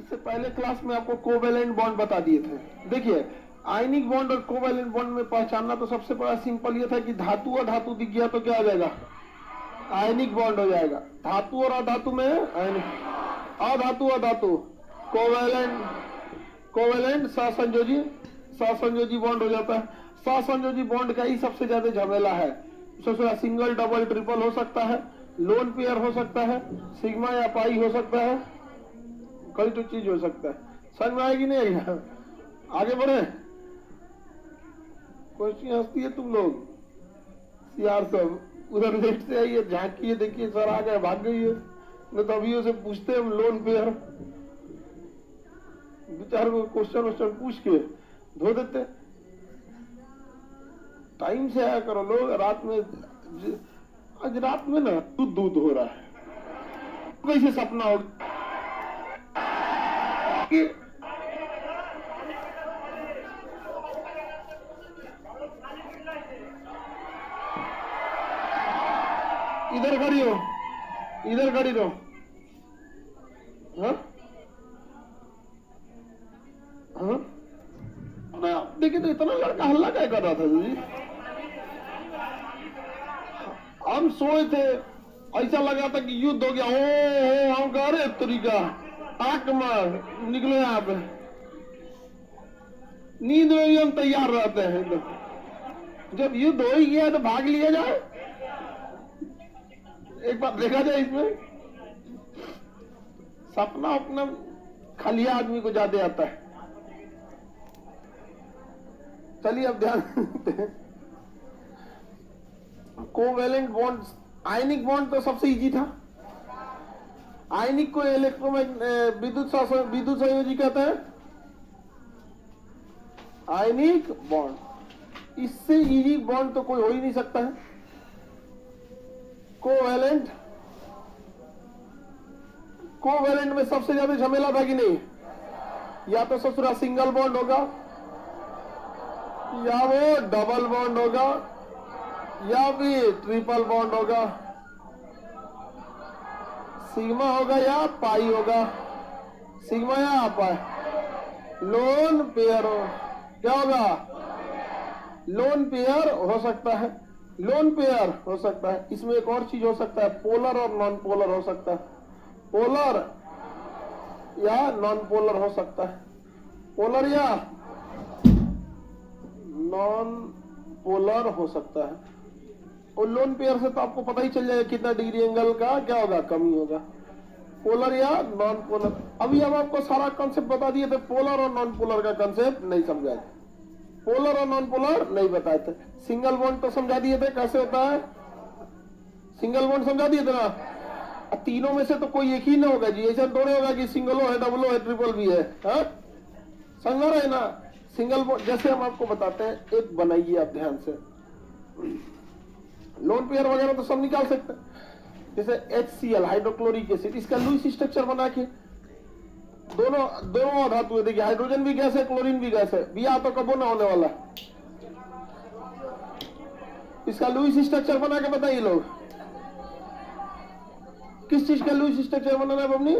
इससे पहले क्लास में आपको कोवेलेंट बॉन्ड बता दिए थे। देखिए आयनिक बॉन्ड और कोवेलेंट बॉन्ड में पहचानना तो सबसे बड़ा सिंपल ये था कि धातु और धातु दिख गया तो क्या आ जाएगा, आयनिक बॉन्ड हो जाएगा। धातु और अधातु में अधातु अधातु कोवेलेंट, कोवेलेंट सहसंयोजी बॉन्ड हो जाता है। सहसंयोजी बॉन्ड का ही सबसे ज्यादा झमेला है। सबसे सिंगल डबल ट्रिपल हो सकता है, लोन पेयर हो सकता है, सिग्मा या पाई हो सकता है, कई तो चीज हो सकता है। समझ में आएगी नहीं आएगा? आगे बढ़े। क्वेश्चन हंसती है तुम लोग यार, सब उधर लेट से आइए, झांकिए, देखिए सर आ गए, भाग गई है। नहीं तो अभी उसे पूछते हम लोन पेयर, बेचारे को क्वेश्चन वोश्चन पूछ के धो देते। टाइम से आया करो लोग। रात में, आज रात में ना दूध हो रहा है, कैसे सपना हो इधर खड़ी हो, इधर खड़ी रहो। हाँ हाँ, देखिए तो इतना लड़का हल्ला क्या कर रहा था जी? हम सोए थे, ऐसा लगा था कि युद्ध हो गया। ओ हम कह रहे तरीका आंख मार निकलो यहाँ पे। नींद में भी हम तैयार रहते हैं। तो जब युद्ध हो ही गया तो भाग लिया जाए। एक बार देखा जाए इसमें सपना अपना खलिया आदमी को ज्यादा आता है। चलिए अब ध्यान कोवेलेंट बॉन्ड, आयनिक बॉन्ड तो सबसे इजी था। आयनिक को विद्युत संयोजी कहते हैं, आयनिक बॉन्ड। इससे इजी बॉन्ड तो कोई हो ही नहीं सकता है। कोवेलेंट, कोवेलेंट में सबसे ज्यादा झमेला था कि नहीं? या तो ससुरा सिंगल बॉन्ड होगा, या वो डबल बॉन्ड होगा, या भी ट्रिपल बॉन्ड होगा, सिग्मा होगा या पाई होगा, सिग्मा या पाई। लोन पेयर हो, क्या होगा? लोन पेयर हो सकता है, लोन पेयर हो सकता है। इसमें एक और चीज हो सकता है, पोलर और नॉन पोलर हो सकता है। पोलर या नॉन पोलर हो सकता है, पोलर या नॉन पोलर हो सकता है। और लोन पेयर से तो आपको पता ही चल जाएगा कितना डिग्री एंगल का क्या होगा, कमी होगा। पोलर या नॉन पोलर। अभी हम आपको सारा कॉन्सेप्ट बता दिए थे, पोलर और नॉन पोलर का कॉन्सेप्ट नहीं समझाए थे। पोलर और नॉन पोलर नहीं बताए थे। सिंगल बॉन्ड तो समझा दिए थे कैसे होता है, सिंगल बॉन्ड समझा दिए थे ना। तीनों में से तो कोई एक ही ना होगा जी, ऐसा थोड़े होगा कि सिंगल है, डबल है, ट्रिपल भी है। समझ रहे ना? सिंगल बॉन्ड जैसे हम आपको बताते हैं, एक बनाइए आप ध्यान से। लोन पेयर वगैरह तो सब निकाल सकते हैं। जैसे HCl हाइड्रोक्लोरिक एसिड, इसका लुईस स्ट्रक्चर बना के दोनों धातु है। देखिए हाइड्रोजन भी गैस है, क्लोरीन भी गैस है, बिया तो कबो ना होने वाला। इसका लुईस स्ट्रक्चर बना के बताइए लोग, किस चीज का लुईस स्ट्रक्चर बनाना है अपनी?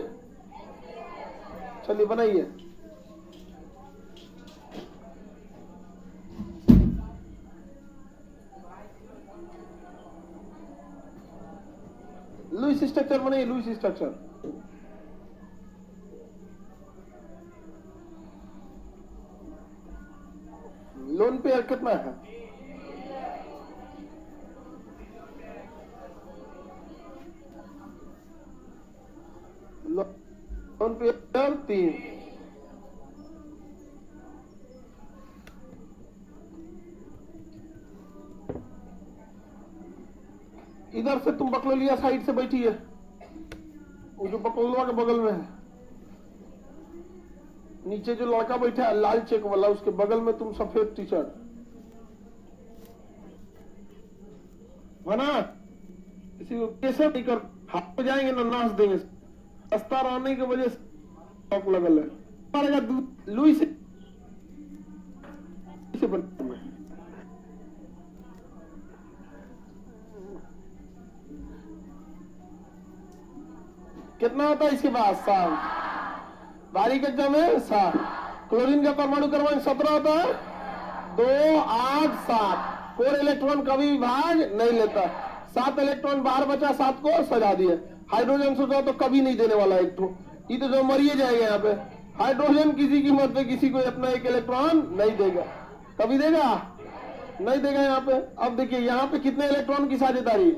चलिए बनाइए। लुईस स्ट्रक्चर बनाइए, लुईस स्ट्रक्चर। लोन पेयर कितना है? Lone pair 3। इधर से तुम बकलोलिया साइड से बैठी है, वो जो बकलोलवा के बगल में है, नीचे जो लड़का बैठा है लाल चेक वाला, उसके बगल में तुम सफेद टी शर्ट बना। इसी को कैसे नहीं कर, हाथ पे जाएंगे ना नाच देंगे। सस्ता रहने की वजह से लगल है। लुई से कितना होता है इसके बाद? 7। बारीक एग्जाम है 7। क्लोरीन का परमाणु क्रमांक 17 होता है 2, 8, 7। कोर इलेक्ट्रॉन कभी भी भाग नहीं लेता। 7 इलेक्ट्रॉन बाहर बचा, 7 को सजा दिए। हाइड्रोजन सोचा तो कभी नहीं देने वाला एक तो, ये तो जो मरिए जाएगा यहाँ पे। हाइड्रोजन किसी कीमत पे किसी को अपना एक इलेक्ट्रॉन नहीं देगा, कभी देगा नहीं देगा यहाँ पे। अब देखिए यहाँ पे कितने इलेक्ट्रॉन की साझेदारी,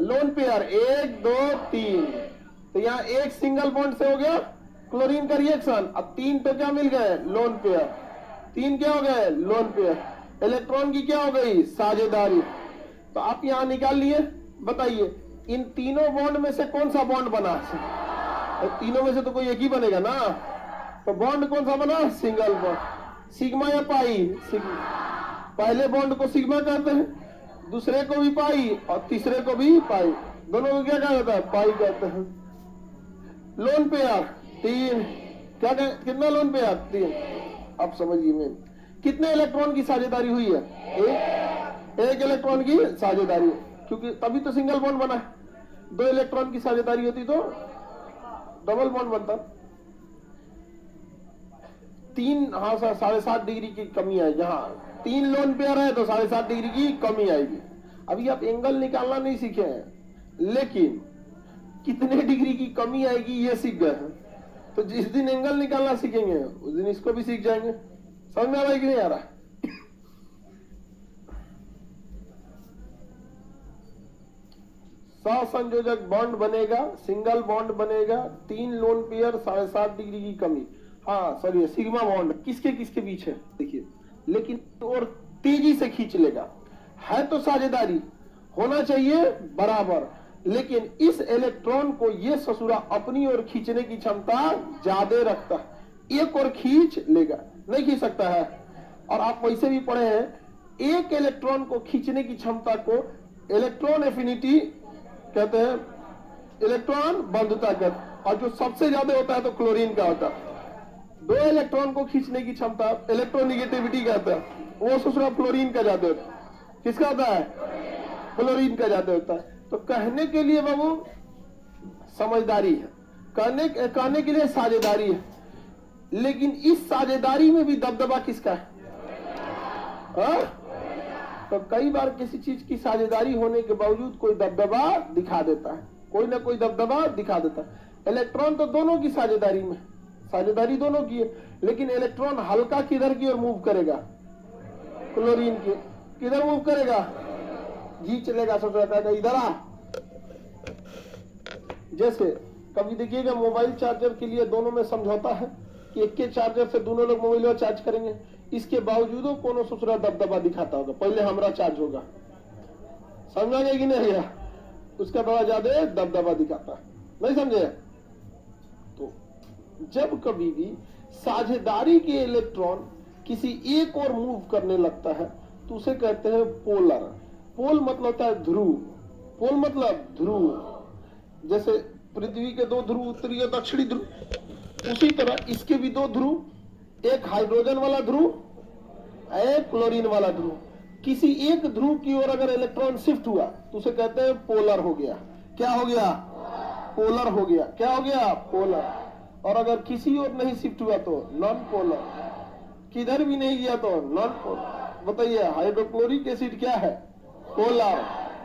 लोन पेयर 1, 2, 3। तो यहाँ एक सिंगल बॉन्ड से हो गया क्लोरीन का रिएक्शन। अब 3 तो क्या मिल गए, लोन पेयर। 3 क्या हो गए, लोन पेयर। इलेक्ट्रॉन की क्या हो गई, साझेदारी। तो आप यहाँ निकाल लिए, बताइए इन तीनों बॉन्ड में से कौन सा बॉन्ड बना। तीनों में से तो कोई एक ही बनेगा ना। तो बॉन्ड कौन सा बना, सिंगल बॉन्ड। सिग्मा या पाई, सिग्मा। पहले बॉन्ड को सिग्मा कहते हैं, दूसरे को भी पाई और तीसरे को भी पाई। दोनों को क्या कहा जाता है, पाई कहते हैं। लोन पेयर 3, क्या कितना लोन पेयर 3। अब समझिए मैं कितने इलेक्ट्रॉन की साझेदारी हुई है, एक इलेक्ट्रॉन की साझेदारी, क्योंकि तभी तो सिंगल बॉन्ड बना है। 2 इलेक्ट्रॉन की साझेदारी होती तो डबल बॉन्ड बनता। 3, हाँ 7.5 डिग्री की कमी है। जहाँ 3 लोन पेयर है तो 7.5 डिग्री की कमी आएगी। अभी आप एंगल निकालना नहीं सीखे हैं, लेकिन कितने डिग्री की कमी आएगी ये सीख गए हैं। तो जिस दिन एंगल निकालना सीखेंगे उस दिन इसको भी सीख जाएंगे। समझ में आ रहा है कि नहीं आ रहा। सहसंयोजक बॉन्ड बनेगा, सिंगल बॉन्ड बनेगा, 3 लोन पेयर, 7.5 डिग्री की कमी। हाँ सॉरी, सिग्मा बॉन्ड किसके किसके बीच है देखिए, लेकिन और तेजी से खींच लेगा। है तो साझेदारी, होना चाहिए बराबर, लेकिन इस इलेक्ट्रॉन को ये ससुरा अपनी ओर खींचने की क्षमता ज्यादा रखता है। एक और खींच लेगा, नहीं खींच सकता है। और आप वैसे भी पढ़े हैं, एक इलेक्ट्रॉन को खींचने की क्षमता को इलेक्ट्रॉन एफिनिटी कहते हैं, इलेक्ट्रॉन बंधुता कहते हैं। और जो सबसे ज्यादा होता है तो क्लोरीन का होता है। 2 इलेक्ट्रॉन को खींचने की क्षमता इलेक्ट्रोनिगेटिविटी कहते हैं, वो ससुरा क्लोरीन का ज्यादा होता है। किसका होता है, क्लोरीन का ज्यादा होता है। तो कहने के लिए बाबू समझदारी है, कहने के लिए साझेदारी है, लेकिन इस साझेदारी में भी दबदबा किसका है। तो कई बार किसी चीज की साझेदारी होने के बावजूद कोई दबदबा दिखा देता है, कोई ना कोई दबदबा दिखा देता है। इलेक्ट्रॉन तो दोनों की साझेदारी में, साझेदारी दोनों की है, लेकिन इलेक्ट्रॉन हल्का किधर की ओर मूव करेगा, क्लोरीन की। किधर मूव करेगा, जी चलेगा, सोचता है इधर आ। जैसे कभी देखिएगा मोबाइल चार्जर के लिए दोनों में समझौता है कि एक के चार्जर से दोनों लोग मोबाइल चार्ज करेंगे, इसके बावजूद कोनो ससुरा दबदबा दिखाता होगा, पहले हमारा चार्ज होगा। समझा गया कि नहीं है, उसका बड़ा ज्यादा दबदबा दिखाता है, नहीं समझे। तो जब कभी भी साझेदारी के इलेक्ट्रॉन किसी एक और मूव करने लगता है तो उसे कहते हैं पोलर। पोल मतलब होता है ध्रुव, पोल मतलब ध्रुव। जैसे पृथ्वी के 2 ध्रुव, उत्तरी और दक्षिणी ध्रुव, उसी तरह इसके भी 2 ध्रुव, एक हाइड्रोजन वाला ध्रुव, एक क्लोरीन वाला ध्रुव। किसी एक ध्रुव की ओर अगर इलेक्ट्रॉन शिफ्ट हुआ तो उसे कहते हैं पोलर हो गया। क्या हो गया, पोलर हो गया। क्या हो गया, पोलर। और अगर किसी और नहीं शिफ्ट हुआ तो नॉन पोलर। किधर भी नहीं गया तो नॉन पोलर। बताइए हाइड्रोक्लोरिक एसिड क्या है, पोलर।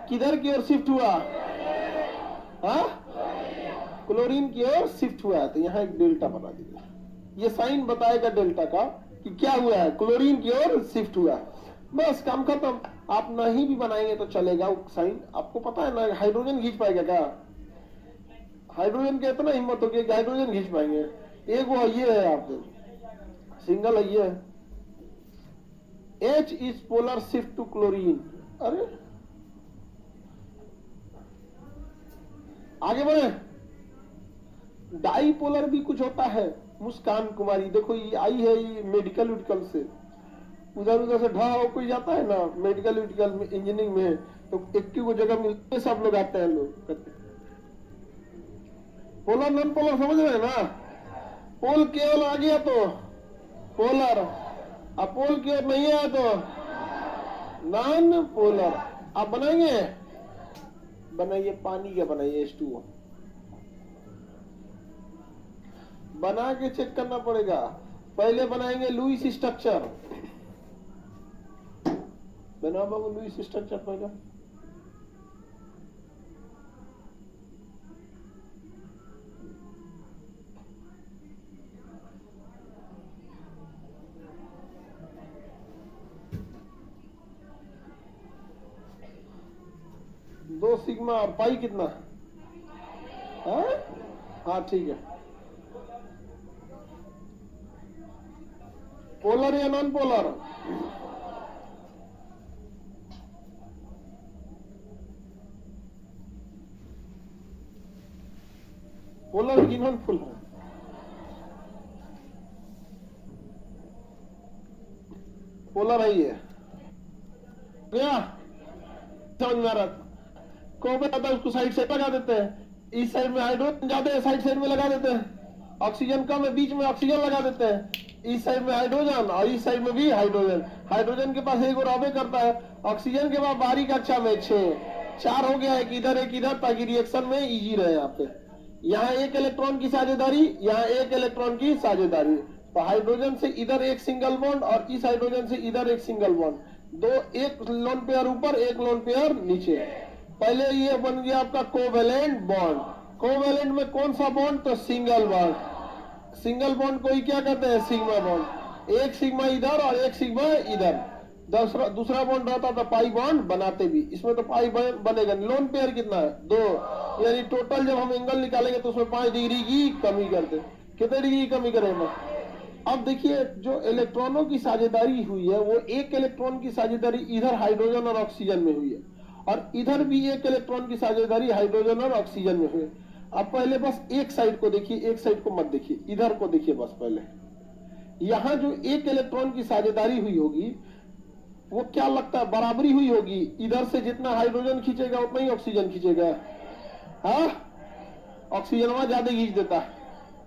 किधर की ओर शिफ्ट हुआ, क्लोरीन की ओर शिफ्ट हुआ है। तो यहाँ एक डेल्टा बना दिया, ये साइन बताएगा डेल्टा का कि क्या हुआ है, क्लोरीन की ओर शिफ्ट हुआ है। बस काम खत्म। आप नहीं भी बनाएंगे तो चलेगा वो साइन। आपको पता है ना हाइड्रोजन खींच पाएगा क्या, हाइड्रोजन के इतना हिम्मत हो गया हाइड्रोजन खींच पाएंगे। एक वो ये है, आप सिंगल है, ये है H is polar shift to chlorine. अरे आगे बढ़े। डाईपोलर भी कुछ होता है। मुस्कान कुमारी देखो ये आई है, ये मेडिकल उडिकल से, उधर उधर से ढा हो कोई जाता है ना मेडिकल उडिकल में, इंजीनियरिंग में, तो एक वो जगह मिलते सब लोग आते हैं, लोग करते। पोलर नॉन पोलर समझ रहे हैं ना। पोल केवल आ गया तो पोलर, अब पोल की ओर नहीं आया तो नॉन पोलर। आप बनाएंगे, बनाइए पानी का, बनाइए H2O। बना के चेक करना पड़ेगा। पहले बनाएंगे लुईस स्ट्रक्चर। बनाओ बाबू लुईस स्ट्रक्चर पहले। दो सिग्मा और पाई कितना है? हाँ ठीक है। पोलर या नॉन पोलर? पोलर की नॉन पोलर? पोलर है ये। क्या समझ में आ रहा? कोबल आता है उसको साइड से लगा देते हैं। इस साइड में हाइड्रोजन ज्यादा है, साइड में लगा देते हैं। ऑक्सीजन कम है, बीच में ऑक्सीजन लगा देते हैं। इस साइड में हाइड्रोजन और इस साइड में भी हाइड्रोजन। हाइड्रोजन के पास एक और अबे करता है। ऑक्सीजन के बाद बारीक कक्षा में 4 हो गया, एक इधर, ताकि रिएक्शन में इजी रहे। यहाँ पे यहाँ एक इलेक्ट्रॉन की साझेदारी, यहाँ एक इलेक्ट्रॉन की साझेदारी। तो हाइड्रोजन से इधर एक सिंगल बॉन्ड और इस हाइड्रोजन से इधर एक सिंगल बॉन्ड। दो, एक लोन पेयर ऊपर, एक लोन पेयर नीचे। पहले ये बन गया आपका कोवेलेंट बॉन्ड। कोवेलेंट में कौन सा बॉन्ड? तो सिंगल बॉन्ड। सिंगल बॉन्ड को ही क्या कहते हैं? Sigma bond. एक सिग्मा इधर और एक सिग्मा इधर। दूसरा बॉन्ड रहता तो पाई बॉन्ड बनाते भी। इसमें तो पाई बनेगा। लोन पेयर कितना है? 2। यानी टोटल जब हम एंगल निकालेंगे तो उसमें 5 डिग्री की कमी करते। कितने डिग्री की कमी करेंगे? अब देखिए, जो इलेक्ट्रॉनों की साझेदारी हुई है वो एक इलेक्ट्रॉन की साझेदारी इधर हाइड्रोजन और ऑक्सीजन में हुई है, और इधर भी एक इलेक्ट्रॉन की साझेदारी हाइड्रोजन और ऑक्सीजन में हुई। अब पहले बस एक साइड को देखिए, एक साइड को मत देखिए, इधर को देखिए बस। पहले यहां जो एक इलेक्ट्रॉन की साझेदारी हुई होगी वो क्या लगता है? बराबरी हुई होगी। इधर से जितना हाइड्रोजन खींचेगा उतना ही ऑक्सीजन खींचेगा। हाँ, ऑक्सीजन वहां ज्यादा खींच देता,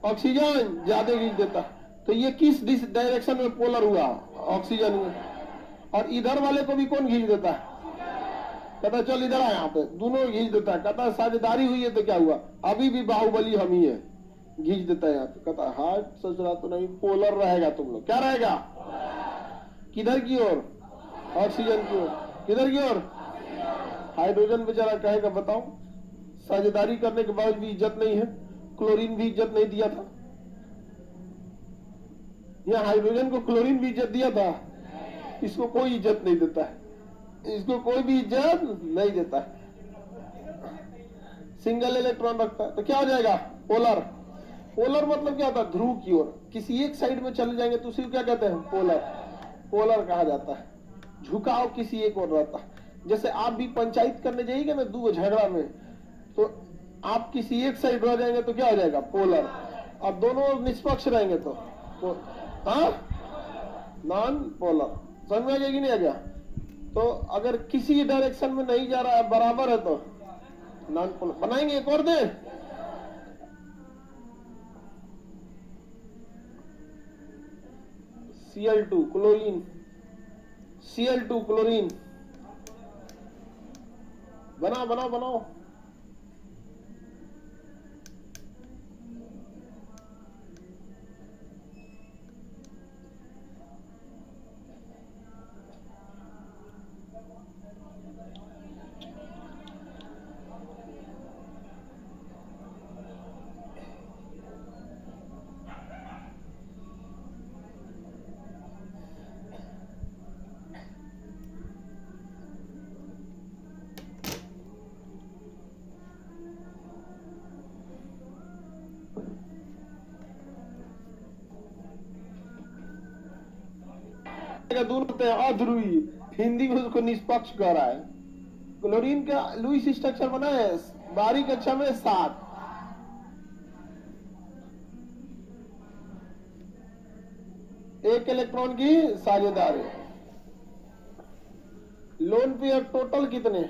ऑक्सीजन ज्यादा खींच देता। तो ये किस डायरेक्शन में पोलर हुआ? ऑक्सीजन में। और इधर वाले को भी कौन खींच देता है? कहता चल इधर आ, यहाँ पे दोनों खींच देता है। कहता साझेदारी हुई है तो क्या हुआ? अभी भी बाहुबली हम ही है, खींच देता है यहाँ पे। कहता हाँ सोच रहा तो नहीं, पोलर रहेगा तुम लोग। क्या रहेगा? किधर की ओर? ऑक्सीजन की ओर। किधर की ओर? हाइड्रोजन बेचारा कहेगा बताओ, साझेदारी करने के बाद भी इज्जत नहीं है। क्लोरीन भी इज्जत नहीं दिया था, यहाँ हाइड्रोजन को क्लोरीन भी इज्जत दिया था। इसको कोई इज्जत नहीं देता है, इसको कोई भी इज्जत नहीं देता है। सिंगल इलेक्ट्रॉन रखता है तो क्या हो जाएगा? पोलर। पोलर मतलब क्या होता है? ध्रुव की ओर। किसी एक साइड में चले जाएंगे तो उसी को क्या कहते हैं? पोलर। पोलर कहा जाता है। झुकाव किसी एक ओर रहता है। जैसे आप भी पंचायत करने जाइएगा ना, दो झगड़ा में, तो आप किसी एक साइड रह जाएंगे तो क्या हो जाएगा? पोलर। और दोनों निष्पक्ष रहेंगे तो हाँ, नॉन पोलर। समझ में आ गया कि नहीं आ गया? तो अगर किसी डायरेक्शन में नहीं जा रहा है, बराबर है, तो नॉन पोलर बनाएंगे। एक और दे, Cl2 क्लोरीन, Cl2 क्लोरीन। बनाओ बनाओ बनाओ। दूर होते हैं अध्रुवी, हिंदी में उसको निष्पक्ष कह रहा है। क्लोरीन का लुईस स्ट्रक्चर बना है बारीक कक्षा में 7। एक इलेक्ट्रॉन की साझेदारी। लोन पेयर टोटल कितने?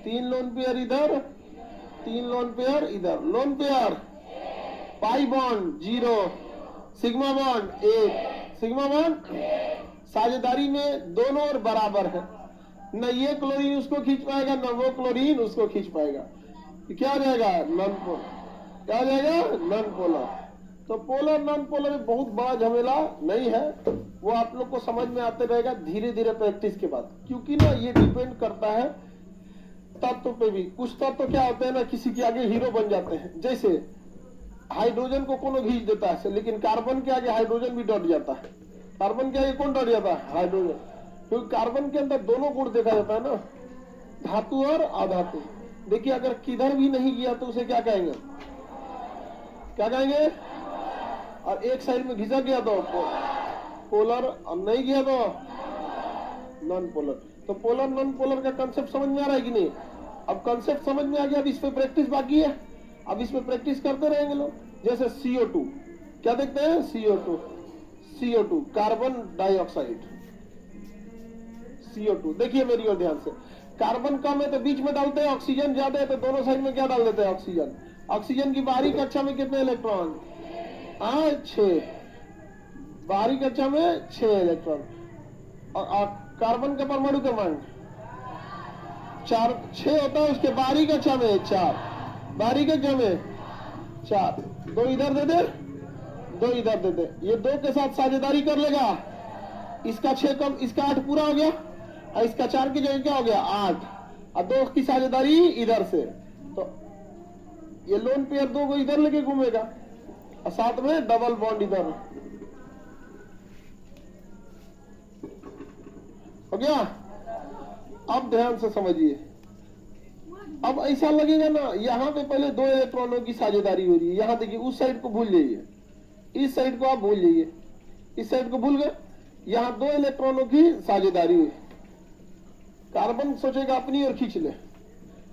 3 लोन पेयर इधर, 3 लोन पेयर इधर। Lone pair pi bond 0, sigma bond 1। Sigma bond साझेदारी में दोनों और बराबर है। न ये क्लोरीन उसको खींच पाएगा, न वो क्लोरीन उसको खींच पाएगा। तो क्या हो जाएगा? Non polar. क्या हो जाएगा? Non polar. तो पोलर नॉन पोलर में बहुत बड़ा झमेला नहीं है, वो आप लोग को समझ में आते रहेगा धीरे धीरे प्रैक्टिस के बाद, क्योंकि ना ये डिपेंड करता है तत्व पे भी। कुछ तत्व क्या होते हैं ना, किसी के आगे हीरो बन जाते हैं। जैसे हाइड्रोजन को कौन खींच देता है, लेकिन कार्बन के आगे हाइड्रोजन भी डट जाता है। कार्बन के आगे कौन डट जाता है? हाइड्रोजन, क्योंकि कार्बन के अंदर दोनों गुण देखा जाता है ना, धातु और अधातु। देखिए अगर किधर भी नहीं गया तो उसे क्या कहेंगे, क्या कहेंगे? और एक साइड में घिसा गया तो पोलर, और नहीं गया तो नॉन पोलर। तो पोलर नॉन पोलर का कंसेप्ट समझ में आ रहा है कि नहीं? अब कंसेप्ट समझ में आ गया, अब इस पे प्रैक्टिस बाकी है। अब इसमें प्रैक्टिस करते रहेंगे लोग। जैसे CO2, क्या देखते हैं? CO2 carbon dioxide, CO2। देखिए मेरी ओर ध्यान से, कार्बन कम है तो बीच में डालते हैं, ऑक्सीजन ज्यादा है तो दोनों साइड में क्या डाल देते हैं? ऑक्सीजन। ऑक्सीजन की बाहरी कक्षा में कितने इलेक्ट्रॉन? 6। बाहरी कक्षा में 6 इलेक्ट्रॉन। और कार्बन का परमाणु क्रमांक 6 होता है, उसके बाहरी कक्षा में 4, बाहरी कक्षा में 4। 2 इधर दे दे, 2 इधर दे दे, ये 2 के साथ साझेदारी कर लेगा। इसका 6 कम, इसका 8 पूरा हो गया, और इसका 4 की जगह क्या हो गया? 8, और 2 की साझेदारी इधर से, तो ये लोन पेयर 2 को इधर लेके घूमेगा, और साथ में डबल बॉन्ड इधर हो गया। अब ध्यान से समझिए, अब ऐसा लगेगा ना, यहाँ पे पहले 2 इलेक्ट्रॉनों की साझेदारी हो रही है। यहाँ देखिए, उस साइड को भूल जाइए, इस साइड को आप भूल जाइए, इस साइड को भूल गए। यहाँ 2 इलेक्ट्रॉनों की साझेदारी हुई। कार्बन सोचेगा अपनी ओर खींच ले,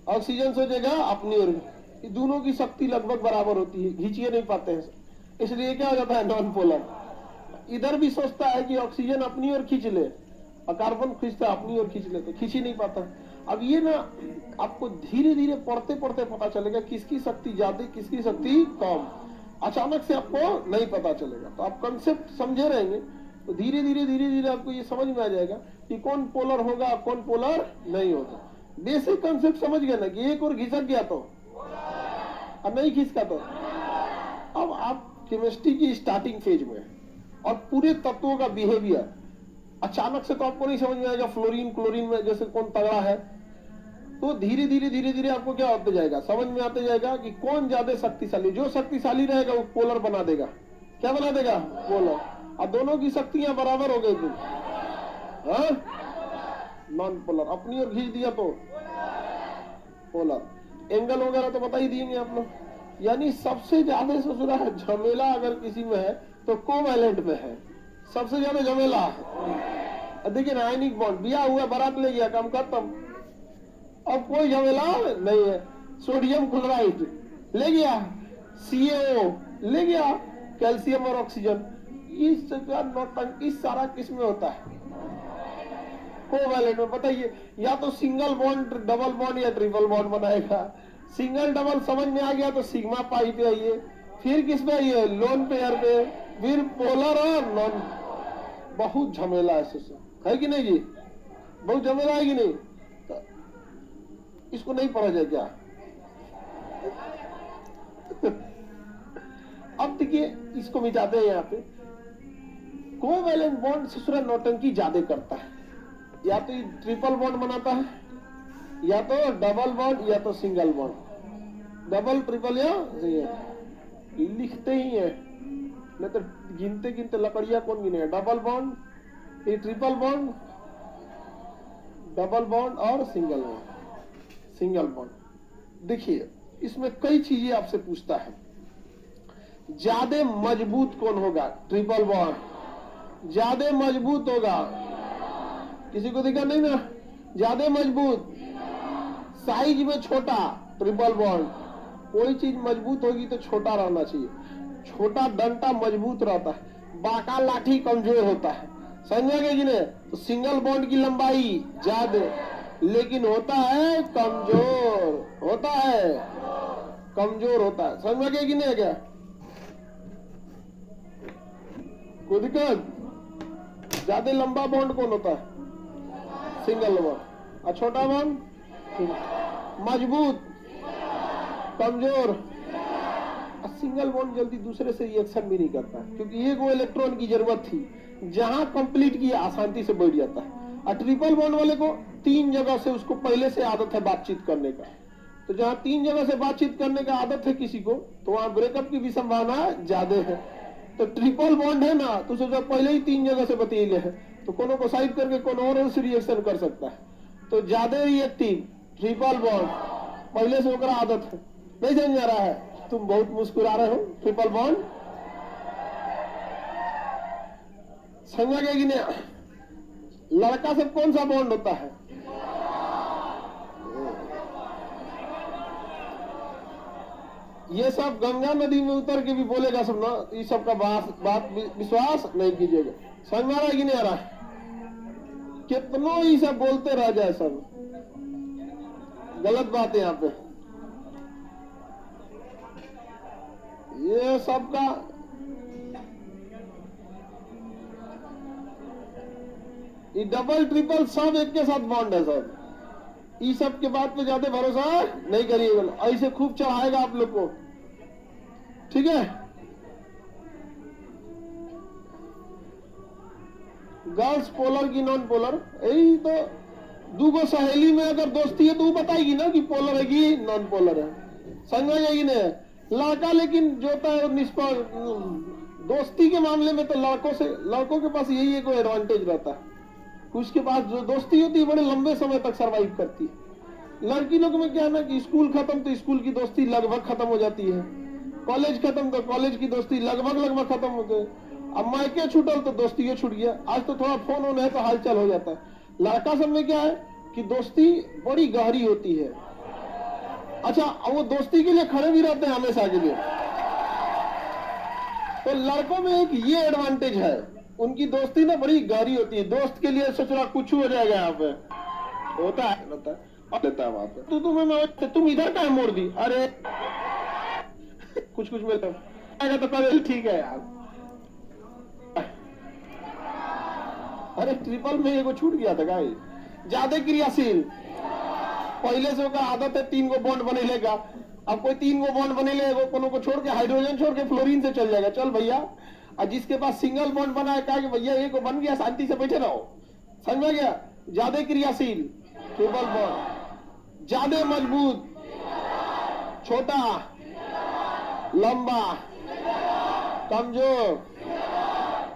ऑक्सीजन सोचेगा अपनी ओर। दोनों की शक्ति लगभग बराबर होती है, खींचिए नहीं पाते हैं, इसलिए क्या हो जाता है? Non polar. इधर भी सोचता है कि ऑक्सीजन अपनी ओर खींच ले, और कार्बन खींचता है अपनी ओर खींच ले, तो खींच ही नहीं पाता। अब ये ना आपको धीरे धीरे पढ़ते पढ़ते पता चलेगा किसकी शक्ति ज्यादा, किसकी शक्ति कम। अचानक से आपको नहीं पता चलेगा। तो आप कंसेप्ट समझे रहेंगे तो धीरे धीरे आपको ये समझ में आ जाएगा कि कौन पोलर होगा, कौन पोलर नहीं होगा। बेसिक कंसेप्ट समझ गए ना कि एक और घिसक गया तो, और नहीं खिसका तो। अब आप केमिस्ट्री की स्टार्टिंग फेज में, और पूरे तत्वों का बिहेवियर अचानक से तो आपको नहीं समझ में आएगा। फ्लोरीन क्लोरीन में जैसे कौन तगड़ा है, तो धीरे धीरे आपको क्या होते जाएगा, समझ में आते जाएगा कि कौन ज्यादा शक्तिशाली। जो शक्तिशाली रहेगा वो पोलर बना देगा। क्या बना देगा? पोलर। और दोनों की शक्तियां बराबर हो गई थी, नॉन पोलर। अपनी ओर खींच दिया तो पोलर। एंगल वगैरह तो बता ही दिएंगे आप लोग। यानी सबसे ज्यादा ससुरा झमेला अगर किसी में है तो कोवैलेंट में है, सबसे ज्यादा झमेला। देखिए ना, आयनिक बॉन्ड, बिया हुआ, बारात ले गया, काम खत्म। अब कोई झमेला नहीं है। सोडियम क्लोराइड ले गया, CaO ले गया, कैल्शियम और ऑक्सीजन। इस नौटंकी सारा किस में होता है? कोवैलेंट में। बताइए, या तो सिंगल बॉन्ड, डबल बॉन्ड, या ट्रिपल बॉन्ड बनाएगा। सिंगल डबल समझ में आ गया तो सिग्मा पाई पे आइए, फिर किस पे आइए? लोन पेयर पे, फिर पोलर और नॉन। बहुत झमेला है कि नहीं जी? बहुत झमेला है कि नहीं? तो इसको नहीं पढ़ा जाए क्या? अब देखिए, इसको मिटाते हैं। यहाँ पे कोवैलेंट बॉन्ड ससुरा नौटंकी ज्यादा करता है। या तो ट्रिपल बॉन्ड बनाता है, या तो डबल बॉन्ड, या तो सिंगल बॉन्ड। डबल, ट्रिपल या लिखते ही है, नहीं तो गिनते गिनते लकड़ियां कौन गिनेगा? डबल बॉन्ड, ये ट्रिपल बॉन्ड, डबल बॉन्ड और सिंगल बॉन्ड। सिंगल बॉन्ड देखिए, इसमें कई चीजें आपसे पूछता है। ज्यादा मजबूत कौन होगा? ट्रिपल बॉन्ड ज्यादा मजबूत होगा। किसी को दिखा नहीं ना? ज्यादा मजबूत, साइज में छोटा, ट्रिपल बॉन्ड। कोई चीज मजबूत होगी तो छोटा रहना चाहिए। छोटा डंटा मजबूत रहता है, बाका लाठी कमजोर होता है। समझ गए कि नहीं? तो सिंगल बॉन्ड की लंबाई ज्यादा, लेकिन होता है कमजोर, होता है कमजोर होता है। समझ गए कि नहीं? क्या कोई दिक्कत? ज्यादा लंबा बॉन्ड कौन होता है? Single bond. और छोटा बॉन्ड मजबूत, कमजोर, सिंगल बॉन्ड जल्दी दूसरे से रिएक्शन भी नहीं करता, क्योंकि एक वो इलेक्ट्रॉन की जरूरत थी, जहां कंप्लीट किया आसानी से बैठ जाता है। और ट्रिपल बॉन्ड वाले को 3 जगह से उसको पहले से आदत है बातचीत करने का, तो जहां 3 जगह से बातचीत करने का आदत है किसी को, तो वहां ब्रेकअप की भी संभावना ज्यादा है। तो ट्रिपल बॉन्ड है ना, तो सोचा पहले ही 3 जगह से बतीले है, तो कोनो को साइड करके कोनो और से रिएक्शन कर सकता है। तो ज्यादा रिएक्टिव ट्रिपल बॉन्ड पहले से होकर आदत है। नहीं समझ आ रहा है? तुम बहुत मुस्कुरा रहे हो। ट्रिपल बॉन्ड समझा गया कि नहीं? लड़का से कौन सा बॉन्ड होता है? ये सब गंगा नदी में उतर के भी बोलेगा सब ना, इस सब का बात विश्वास नहीं कीजिएगा। समझ में आ रहा है कि नहीं आ रहा है? कितनों ही सब बोलते रह जाए, सब गलत बात है यहाँ पे। ये सब का ये डबल ट्रिपल सब एक के साथ बॉन्ड है सब। इस सब के बात पे ज्यादा भरोसा नहीं करिएगा, ऐसे खूब चढ़ाएगा आप लोग को, ठीक है? गर्ल्स पोलर की नॉन पोलर, यही तो दूगो सहेली में अगर दोस्ती है तो वो बताएगी ना कि पोलर है कि नॉन पोलर है। समझ जाएगी ना? लड़का लेकिन जो होता है निष्पक्ष दोस्ती के मामले में तो लड़कों के पास यही एक एडवांटेज रहता है, उसके पास जो दोस्ती होती है बड़े लंबे समय तक सरवाइव करती है। लड़की लोग में क्या है ना कि स्कूल खत्म तो स्कूल की दोस्ती लगभग खत्म हो जाती है, कॉलेज खत्म तो कॉलेज की दोस्ती लगभग खत्म हो गई, अब मायके छूटल तो दोस्ती छूट गया। आज तो थोड़ा फोन होना है तो हालचाल हो जाता है। लड़का सब में क्या है कि दोस्ती बड़ी गहरी होती है। अच्छा, वो दोस्ती के लिए खड़े भी रहते हैं हमेशा के लिए। तो लड़कों में एक ये एडवांटेज है, उनकी दोस्ती ना बड़ी गहरी होती है। दोस्त के लिए सोच रहा कुछ हो जाएगा, यहाँ पे होता है लेता है वहां पे। तुम इधर का मोड़ दी, अरे कुछ मिलता तो कर, ठीक है यार। अरे ट्रिपल में एगो छूट गया था गाई, ज्यादा क्रियाशील। पहले से होगा आदत है 3 गो बॉन्ड बने का, अब कोई 3 गो बॉन्ड बने ले, कोनो को छोड़ के हाइड्रोजन छोड़ के फ्लोरीन से चल जाएगा, चल भैया। और जिसके पास सिंगल बॉन्ड बना है कहा कि भैया एक बन गया, शांति से बैठे रहो। समझ में गया? ज्यादा क्रियाशील ट्रिपल बॉन्ड, ज्यादा मजबूत, छोटा, लंबा, कमजोर,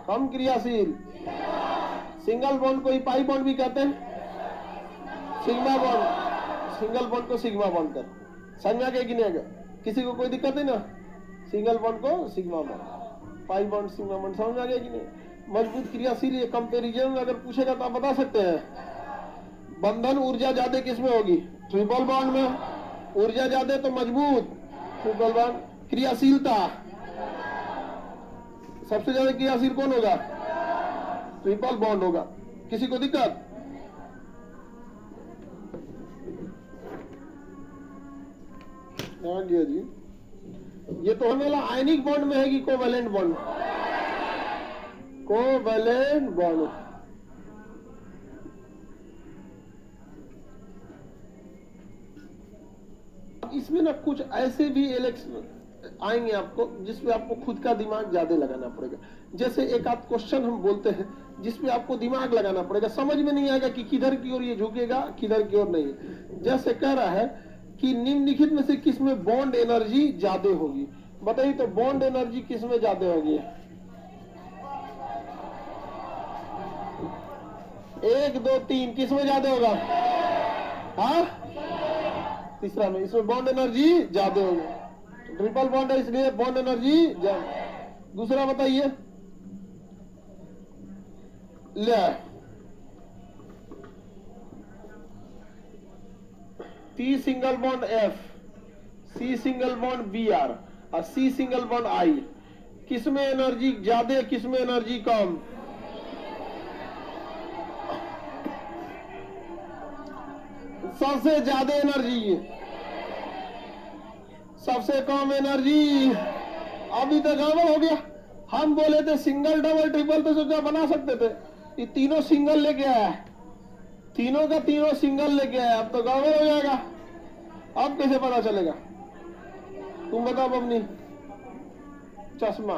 कम क्रियाशील। सिंगल बॉन्ड को पाई बॉन्ड भी कहते हैं, सिग्मा बॉन्ड। सिंगल बॉन्ड को सिग्मा बॉन्ड कर। समझ में गया कि नहीं आएगा? किसी को कोई दिक्कत नहीं ना? सिंगल बॉन्ड को sigma bond, pi bond sigma bond. समझ में आ गया कि नहीं? मजबूत क्रियाशील। ये कंपेरिजन अगर पूछेगा तो आप बता सकते हैं। बंधन ऊर्जा ज्यादा किसमें होगी? ट्रिपल बॉन्ड में। ऊर्जा ज्यादा तो मजबूत ट्रिपल बॉन्ड। क्रियाशीलता सबसे ज्यादा क्रियाशील कौन होगा? ट्रिपल बॉन्ड होगा। किसी को दिक्कत? जी, ये तो हमें आयनिक बॉन्ड में है कि कोवैलेंट बॉन्ड? Covalent bond. इसमें ना कुछ ऐसे भी आएंगे आपको जिसपे आपको खुद का दिमाग ज्यादा लगाना पड़ेगा। जैसे एक आध क्वेश्चन हम बोलते हैं जिसपे आपको दिमाग लगाना पड़ेगा, समझ में नहीं आएगा कि किधर की ओर ये झुकेगा किधर की ओर नहीं। जैसे कह रहा है कि निम्नलिखित में से किसमें बॉन्ड एनर्जी ज्यादा होगी? बताइए तो बॉन्ड एनर्जी किसमें ज्यादा होगी? 1 2 3 किसमें ज्यादा होगा? हाँ, तीसरा में। इसमें बॉन्ड एनर्जी ज्यादा होगी। ट्रिपल बॉन्ड है इसलिए बॉन्ड एनर्जी ज्यादा। दूसरा बताइए। ले C single bond F, C single bond B R और सी सिंगल बॉन्ड आई, किसमें एनर्जी ज्यादा किसमें एनर्जी कम? सबसे ज्यादा एनर्जी, सबसे कम एनर्जी। अभी तक गड़बड़ हो गया। हम बोले थे सिंगल डबल ट्रिपल तो सोचा बना सकते थे, ये तीनों सिंगल लेके आया, तीनों का तीनों सिंगल लेके आया। अब तो गड़बड़ हो जाएगा। अब कैसे पता चलेगा? तुम बताओ बबनी। चश्मा।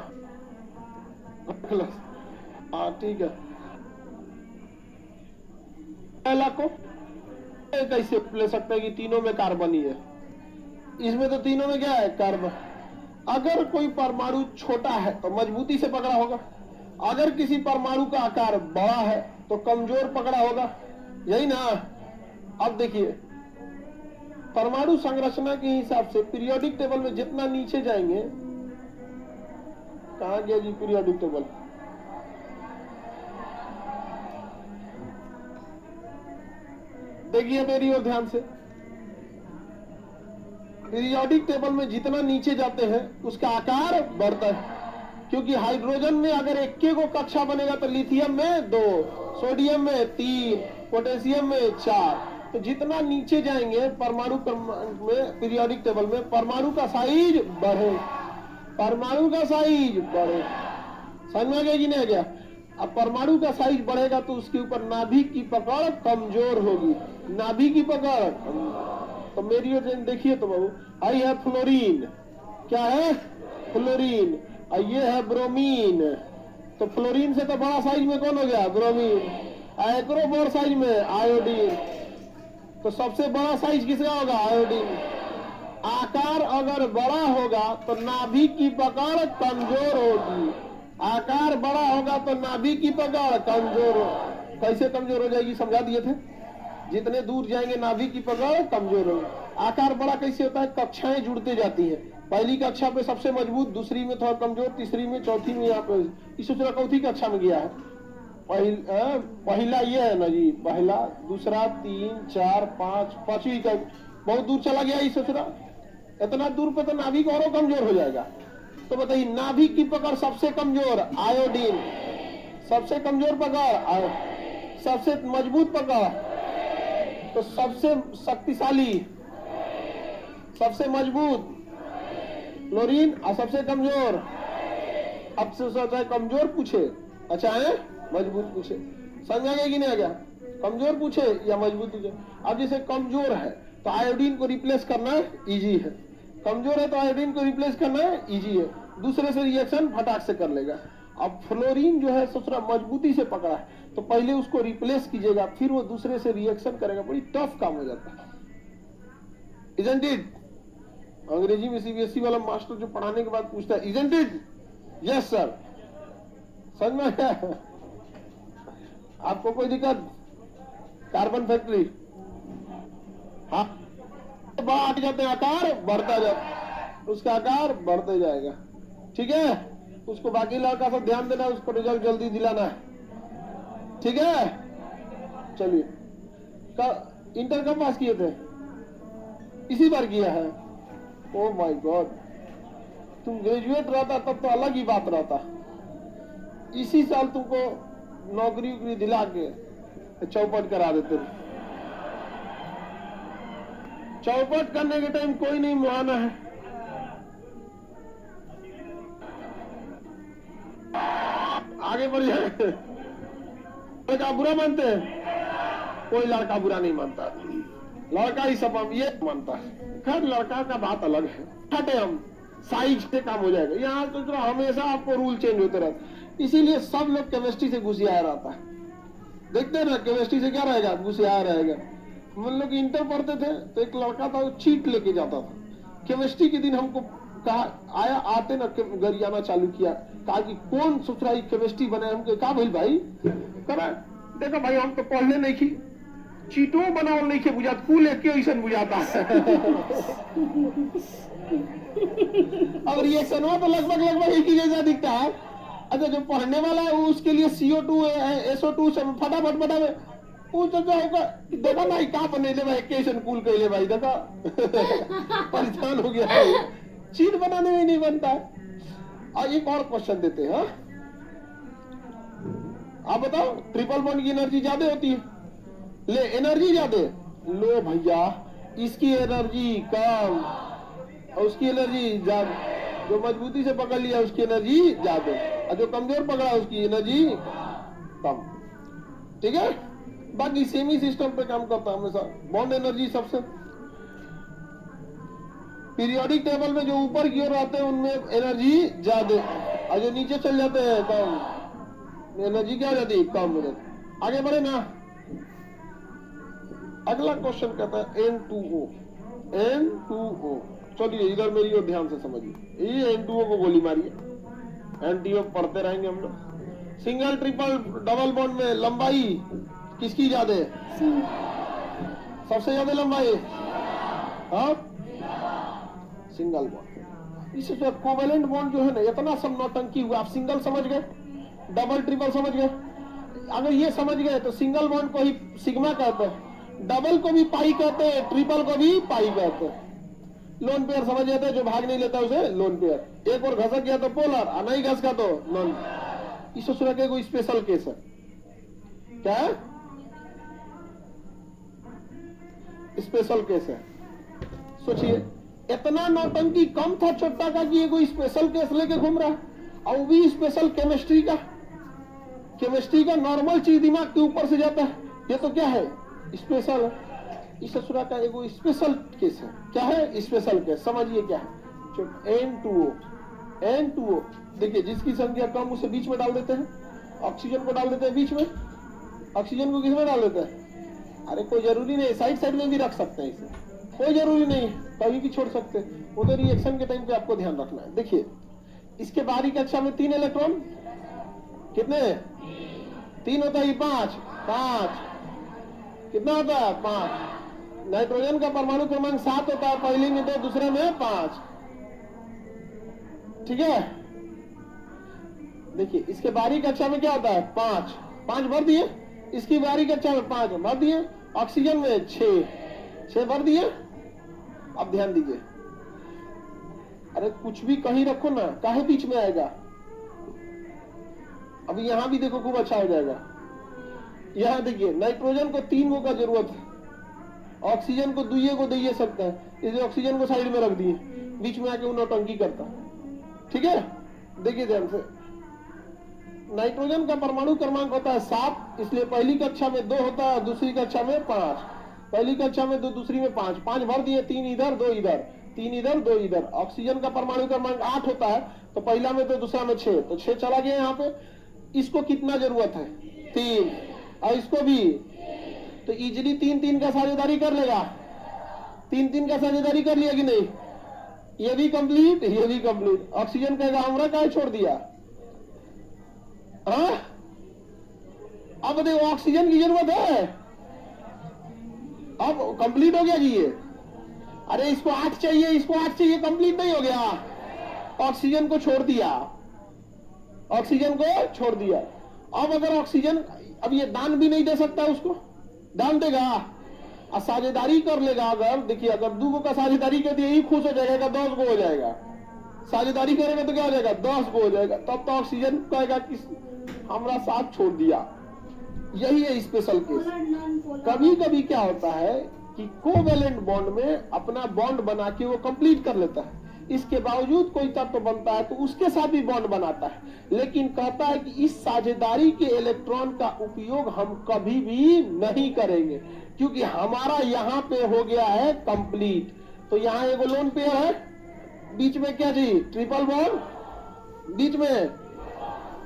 हाँ ठीक है। पहला को कैसे ले सकते हैं कि तीनों में कार्बन ही है? इसमें तो तीनों में क्या है? कार्बन। अगर कोई परमाणु छोटा है तो मजबूती से पकड़ा होगा, अगर किसी परमाणु का आकार बड़ा है तो कमजोर पकड़ा होगा, यही ना। अब देखिए परमाणु संरचना के हिसाब से पीरियोडिक टेबल में जितना नीचे जाएंगे, कहां गया जी पीरियोडिक टेबल? देखिए मेरी ओर ध्यान से, पीरियोडिक टेबल में जितना नीचे जाते हैं उसका आकार बढ़ता है, क्योंकि हाइड्रोजन में अगर इक्के को कक्षा बनेगा तो लिथियम में 2, सोडियम में 3, पोटेशियम में 4। तो जितना नीचे जाएंगे परमाणु में पीरियोडिक टेबल में परमाणु का साइज बढ़े, परमाणु का साइज बढ़े। समझ में आ गया कि नहीं आ गया? अब परमाणु का साइज बढ़ेगा तो उसके ऊपर नाभिक की पकड़ कमजोर होगी, नाभिक की पकड़। तो मेरी ओर देखिए तो बाबू, आई है फ्लोरीन, क्या है? फ्लोरीन। और ये है ब्रोमीन। तो फ्लोरीन से तो बड़ा साइज में कौन हो गया? ब्रोमीन। एक बड़ साइज में आयोडीन। तो सबसे बड़ा साइज किसका होगा? आयोडीन। आकार अगर बड़ा होगा तो नाभिक की पकड़ कमजोर होगी, आकार बड़ा होगा तो नाभिक की पकड़ कमजोर हो। कैसे कमजोर हो जाएगी समझा दिए थे, जितने दूर जाएंगे नाभिक की पकड़ कमजोर होगी। आकार बड़ा कैसे होता है? कक्षाएं जुड़ते जाती हैं, पहली कक्षा पे सबसे मजबूत, दूसरी में थोड़ा कमजोर, तीसरी में, चौथी में, यहाँ पे इस चौथी कक्षा में गया है। पहला ये है ना जी, पहला, दूसरा, 3, 4, 5, 5वीं का बहुत दूर चला गया इस सूचना। इतना दूर पे तो नाभिक और कमजोर हो जाएगा। तो बताइए नाभिक की पकड़ सबसे कमजोर आयोडीन, सबसे कमजोर पकड़, सबसे मजबूत पकड़, तो सबसे शक्तिशाली, सबसे मजबूत फ्लोरीन, और सबसे कमजोर। अब से सोचा है कमजोर पूछे, अच्छा है मजबूत पूछे, समझ आ गया कि नहीं आ गया? कमजोर पूछे या मजबूत पूछे। अब जैसे कमजोर है तो आयोडीन को रिप्लेस करना इजी है, कमजोर है तो आयोडीन को रिप्लेस करना इजी है, दूसरे से रिएक्शन फटाक से कर लेगा। अब फ्लोरीन जो है सोचना मजबूती से पकड़ा है तो पहले उसको रिप्लेस कीजिएगा, फिर वो दूसरे से रिएक्शन करेगा, बड़ी टफ काम हो जाता है। Isn't it? अंग्रेजी में सीबीएसई वाला मास्टर जो पढ़ाने के बाद पूछता है इजंट इट? Yes sir. समझ में आया? आपको कोई दिक्कत? कार्बन फैक्ट्री, हाँ बढ़ जाते हैं, आकार बढ़ता जाता, उसका आकार बढ़ते जाएगा, ठीक है? उसको बाकी लड़का सब ध्यान देना, उसको रिजल्ट जल्दी दिलाना है, ठीक है? चलिए, इंटर कब पास किए थे? इसी बार किया है? ओ माय गॉड, तुम ग्रेजुएट रहता तब तो अलग ही बात रहता। इसी साल तुमको नौकरी वोकरी दिला के चौपट करा देते। चौपट करने के टाइम कोई नहीं मुआना है। आगे बढ़ जाए। लड़का बुरा मानते हैं? कोई लड़का बुरा नहीं मानता, लड़का ही सब ये मानता है। खैर लड़का का बात अलग है, हटे हम, साइज से काम हो जाएगा। यहाँ तो हमेशा आपको रूल चेंज होते रहते, इसीलिए सब लोग केमिस्ट्री से घुसिया रहता है। देखते हैं ना केमिस्ट्री से क्या रहेगा? घुसिया रहेगा। हम लोग इंटर पढ़ते थे तो एक लड़का था, वो चीट लेके जाता था। केमिस्ट्री के दिन हमको कहा आया, आते ना गरियाना चालू किया, कहा कि कौन सोच रहा है केमिस्ट्री बने? हमको कहा भाई करा देखो भाई, हम तो पढ़ने नहीं की, चीटो बनाओ नहीं के बुझाता, कुल एक ऐसा बुझाता है। अब रिएक्शन हुआ तो लगभग एक ही जैसा दिखता है। अच्छा जो पढ़ने वाला है उसके लिए CO2 SO2 सब फटाफट होगा, देखा भाई कहा बने भाई कैसन कूल कहले भाई, देखा परेशान हो गया भाई, चीट बनाने में नहीं बनता है। और एक और क्वेश्चन देते हैं, आप बताओ ट्रिपल बॉन्ड की एनर्जी ज्यादा होती है, ले एनर्जी ज्यादा, लो भैया इसकी एनर्जी कम और उसकी एनर्जी ज्यादा। जो मजबूती से पकड़ लिया उसकी एनर्जी ज्यादा, और जो कमजोर पकड़ा उसकी एनर्जी कम, ठीक है? बाकी सेमी सिस्टम पे काम करता है हमेशा, बॉन्ड एनर्जी सबसे। पीरियोडिक टेबल में जो ऊपर की ओर आते हैं उनमें एनर्जी ज्यादा, और जो नीचे चल जाते हैं कम, एनर्जी क्या हो जाती है, कम हो जाती है। आगे बढ़े ना। अगला क्वेश्चन कहता है N2O। N2O, चलिए इधर मेरी ओर ध्यान से समझिए। ये N2O को गोली मारिए, N2O पढ़ते रहेंगे हम लोग। सिंगल ट्रिपल डबल बॉन्ड में लंबाई किसकी ज्यादा है? सबसे ज्यादा लंबाई सिंगल बॉन्ड। इसे जो कोवेलेंट बॉन्ड जो है ना, इतना सब नौटंकी हुआ। आप सिंगल समझ गए, डबल ट्रिपल समझ गए। अगर ये समझ गए तो सिंगल बॉन्ड को ही सिग्मा कहते हैं, डबल को भी पाई कहते हैं, ट्रिपल को भी पाई कहते हैं। लोन पेयर समझ जाते हैं, जो भाग नहीं लेता उसे लोन पेयर। एक और घसक गया तो पोलर, और नहीं घस का तो नॉन। इसे सुना के कोई स्पेशल केस है क्या है? स्पेशल केस है। सोचिए, इतना नौटंकी कम था छोटा का कि ये कोई स्पेशल केस लेके घूम रहा है, और वो भी स्पेशल केमिस्ट्री का। केमिस्ट्री का नॉर्मल चीज दिमाग के ऊपर से जाता है, ये तो क्या है, स्पेशल है। इस ससुरा का एगो स्पेशल केस है। क्या है स्पेशल केस? समझिए क्या है। N2O। N2O देखिए, जिसकी संख्या कम उसे बीच में डाल देते हैं, ऑक्सीजन को डाल देते हैं बीच में। ऑक्सीजन को किसमें डाल देते हैं? अरे कोई जरूरी नहीं, साइड साइड में भी रख सकते हैं, इसे कोई जरूरी नहीं, कभी भी छोड़ सकते हैं। वो तो रिएक्शन के टाइम पे आपको ध्यान रखना है। देखिए, इसके बाहरी कक्षा में 3 इलेक्ट्रॉन, कितने 3 होता है, 5 कितना होता है, 5। नाइट्रोजन का परमाणु क्रमांक 7 होता है, पहले में 2, दूसरे में 5। ठीक है। देखिए, इसके बाहरी कक्षा में क्या होता है, 5 भर दिए। इसकी बाहरी कक्षा में 5 भर दिए। ऑक्सीजन में 6 भर दिए। अब ध्यान दीजिए, अरे कुछ भी कहीं रखो ना, काहे बीच में आएगा। अभी यहां भी देखो, खूब अच्छा हो जाएगा। यहां देखिए, नाइट्रोजन को 3 गो का जरूरत है, ऑक्सीजन को 2 को दे सकते हैं, इसलिए ऑक्सीजन को साइड में रख दिए, बीच में आके वो नौटंकी करता। ठीक है, देखिए ध्यान से। नाइट्रोजन का परमाणु क्रमांक होता है 7, इसलिए पहली कक्षा में 2 होता है, दूसरी कक्षा में 5। पहली कक्षा में 2, दूसरी में 5 भर दिए। 3 इधर 2 इधर, 3 इधर 2 इधर। ऑक्सीजन का परमाणु क्रमांक 8 होता है, तो पहला में 2, दूसरा में 6, तो 6 चला गया यहाँ पे। इसको कितना जरूरत है, 3, और इसको भी, तो इजिली 3 का साझेदारी कर लेगा। 3 का साझेदारी कर लिया कि नहीं? ये भी कंप्लीट, ये भी कंप्लीट। ऑक्सीजन कहेगा हमरा काहे छोड़ दिया? हाँ, अब देखो ऑक्सीजन की जरूरत है, अब कंप्लीट हो गया जी ये। अरे इसको 8 चाहिए, इसको 8 चाहिए, कंप्लीट नहीं हो गया, ऑक्सीजन को छोड़ दिया, ऑक्सीजन को छोड़ दिया। अब अगर ऑक्सीजन, अब ये दान भी नहीं दे सकता, उसको दान देगा और साझेदारी कर लेगा। अगर देखिए, अगर 2 का साझेदारी कर दिया, ही खुश हो जाएगा, 10 को हो जाएगा। साझेदारी करेगा तो क्या हो जाएगा, 10 को हो जाएगा। तब तो ऑक्सीजन कहेगा कि हमरा साथ छोड़ दिया। यही है स्पेशल केस। कभी कभी क्या होता है कि कोवेलेंट बॉन्ड में अपना बॉन्ड बना के वो कंप्लीट कर लेता है, इसके बावजूद कोई तत्व बनता है तो उसके साथ भी बॉन्ड बनाता है, लेकिन कहता है कि इस साझेदारी के इलेक्ट्रॉन का उपयोग हम कभी भी नहीं करेंगे, क्योंकि हमारा यहाँ पे हो गया है कंप्लीट। तो यहाँ एगो लोन पेयर है, बीच में क्या चाहिए, ट्रिपल बॉन्ड, बीच में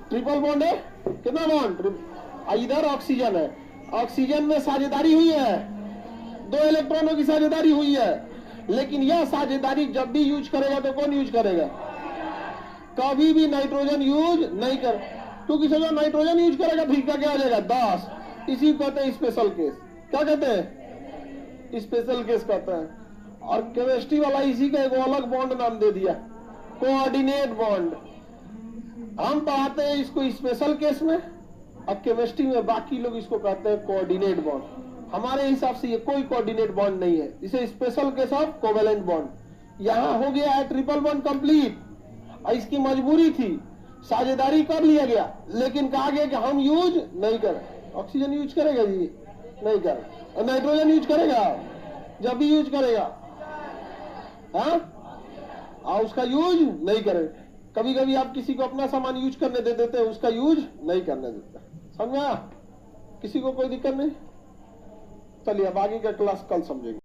ट्रिपल बॉन्ड है, कितना बॉन्ड, इधर ऑक्सीजन है, ऑक्सीजन में साझेदारी हुई है, 2 इलेक्ट्रॉनों की साझेदारी हुई है, लेकिन यह साझेदारी जब भी यूज करेगा तो कौन यूज करेगा, कभी भी नाइट्रोजन यूज नहीं कर, क्योंकि सोचो नाइट्रोजन यूज करेगा तो इसका क्या हो जाएगा, 10। इसी को कहते हैं स्पेशल केस। क्या कहते हैं, स्पेशल केस कहते हैं। और केमिस्ट्री वाला इसी का एक अलग बॉन्ड नाम दे दिया, कोऑर्डिनेट बॉन्ड। हम पढ़ाते हैं इसको स्पेशल केस में, और केमिस्ट्री में बाकी लोग इसको कहते हैं कोऑर्डिनेट बॉन्ड। हमारे हिसाब से ये कोई कोऑर्डिनेट बॉन्ड नहीं है, इसे special case of covalent bond. यहाँ हो गया है ट्रिपल बॉन्ड कंप्लीट, और इसकी मजबूरी थी, साझेदारी कर लिया गया, लेकिन कहा गया कि हम यूज नहीं करें। ऑक्सीजन यूज करेगा जी, नहीं करें। नाइट्रोजन यूज करेगा, जब भी यूज करेगा, हाँ, और उसका यूज नहीं करें। कभी कभी आप किसी को अपना सामान यूज करने दे देते हैं, उसका यूज नहीं करने देते। समझा? किसी को कोई दिक्कत नहीं? चलिए अब आगे का क्लास कल समझेंगे।